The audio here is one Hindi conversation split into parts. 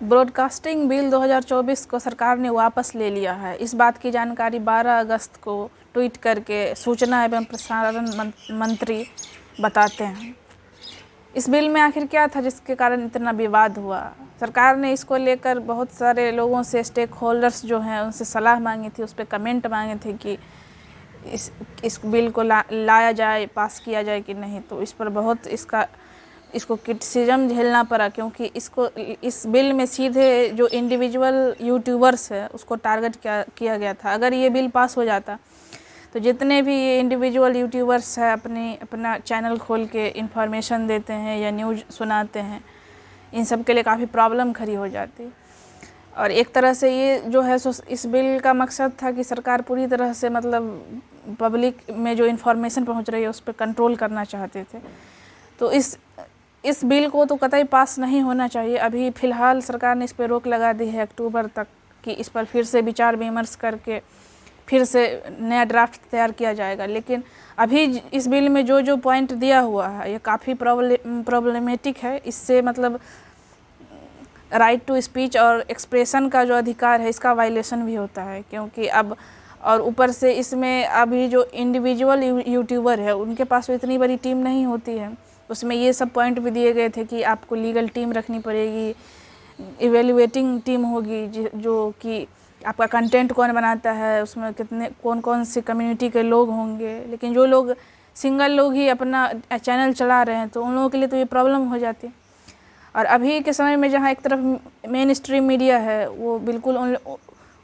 ब्रॉडकास्टिंग बिल 2024 को सरकार ने वापस ले लिया है। इस बात की जानकारी 12 अगस्त को ट्वीट करके सूचना एवं प्रसारण मंत्री बताते हैं। इस बिल में आखिर क्या था जिसके कारण इतना विवाद हुआ? सरकार ने इसको लेकर बहुत सारे लोगों से, स्टेक होल्डर्स जो हैं, उनसे सलाह मांगी थी, उस पर कमेंट मांगे थे कि इस बिल को लाया जाए, पास किया जाए कि नहीं। तो इस पर बहुत इसको क्रिटिसिज्म झेलना पड़ा, क्योंकि इस बिल में सीधे जो इंडिविजुअल यूट्यूबर्स है उसको टारगेट किया गया था। अगर ये बिल पास हो जाता तो जितने भी इंडिविजुअल यूट्यूबर्स हैं अपना चैनल खोल के इन्फॉर्मेशन देते हैं या न्यूज़ सुनाते हैं, इन सब के लिए काफ़ी प्रॉब्लम खड़ी हो जाती। और एक तरह से ये जो है सो इस बिल का मकसद था कि सरकार पूरी तरह से मतलब पब्लिक में जो इन्फॉर्मेशन पहुंच रही है उस पर कंट्रोल करना चाहते थे। तो इस बिल को तो कतई पास नहीं होना चाहिए। अभी फ़िलहाल सरकार ने इस पर रोक लगा दी है अक्टूबर तक कि इस पर फिर से विचार विमर्श करके फिर से नया ड्राफ्ट तैयार किया जाएगा। लेकिन अभी इस बिल में जो पॉइंट दिया हुआ है ये काफ़ी प्रॉब्लमेटिक है। इससे मतलब राइट टू स्पीच और एक्सप्रेशन का जो अधिकार है इसका वायलेशन भी होता है, क्योंकि अब और ऊपर से इसमें अभी जो इंडिविजुअल यूट्यूबर है उनके पास तो इतनी बड़ी टीम नहीं होती है। उसमें ये सब पॉइंट भी दिए गए थे कि आपको लीगल टीम रखनी पड़ेगी, इवेल्युएटिंग टीम होगी जो कि आपका कंटेंट कौन बनाता है, उसमें कौन कौन सी कम्युनिटी के लोग होंगे। लेकिन जो लोग सिंगल लोग ही अपना चैनल चला रहे हैं तो उन लोगों के लिए तो ये प्रॉब्लम हो जाती है। और अभी के समय में जहाँ एक तरफ मेन स्ट्रीम मीडिया है वो बिल्कुल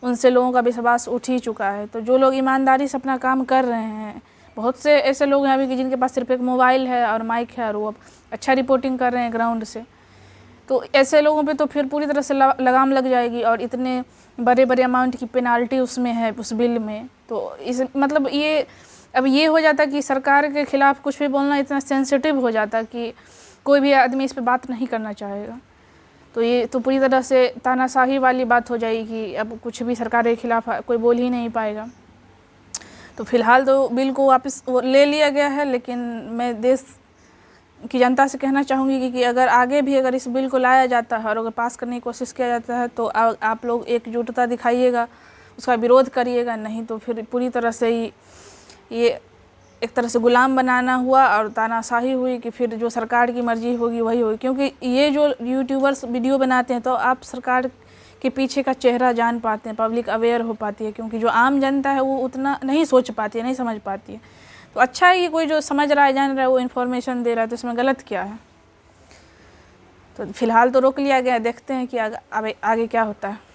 उनसे लोगों का विश्वास उठ ही चुका है। तो जो लोग ईमानदारी से अपना काम कर रहे हैं, बहुत से ऐसे लोग हैं अभी कि जिनके पास सिर्फ एक मोबाइल है और माइक है और वो अच्छा रिपोर्टिंग कर रहे हैं ग्राउंड से, तो ऐसे लोगों पे तो फिर पूरी तरह से लगाम लग जाएगी। और इतने बड़े बड़े अमाउंट की पेनाल्टी उसमें है उस बिल में। तो इस मतलब ये हो जाता कि सरकार के खिलाफ कुछ भी बोलना इतना सेंसिटिव हो जाता कि कोई भी आदमी इस पे बात नहीं करना चाहेगा। तो ये तो पूरी तरह से तानाशाही वाली बात हो जाएगी। अब कुछ भी सरकार के खिलाफ कोई बोल ही नहीं पाएगा। तो फिलहाल तो बिल को वापस ले लिया गया है, लेकिन मैं देश की जनता से कहना चाहूँगी कि अगर आगे भी अगर इस बिल को लाया जाता है और अगर पास करने की कोशिश किया जाता है तो आप लोग एकजुटता दिखाइएगा, उसका विरोध करिएगा। नहीं तो फिर पूरी तरह से ही ये एक तरह से गुलाम बनाना हुआ और तानाशाही हुई कि फिर जो सरकार की मर्जी होगी वही होगी। क्योंकि ये जो यूट्यूबर्स वीडियो बनाते हैं तो आप सरकार के पीछे का चेहरा जान पाते हैं, पब्लिक अवेयर हो पाती है। क्योंकि जो आम जनता है वो उतना नहीं सोच पाती है, नहीं समझ पाती है। तो अच्छा है कि कोई जो समझ रहा है, जान रहा है, वो इन्फॉर्मेशन दे रहा है, तो इसमें गलत क्या है। तो फिलहाल तो रोक लिया गया है, देखते हैं कि आगे क्या होता है।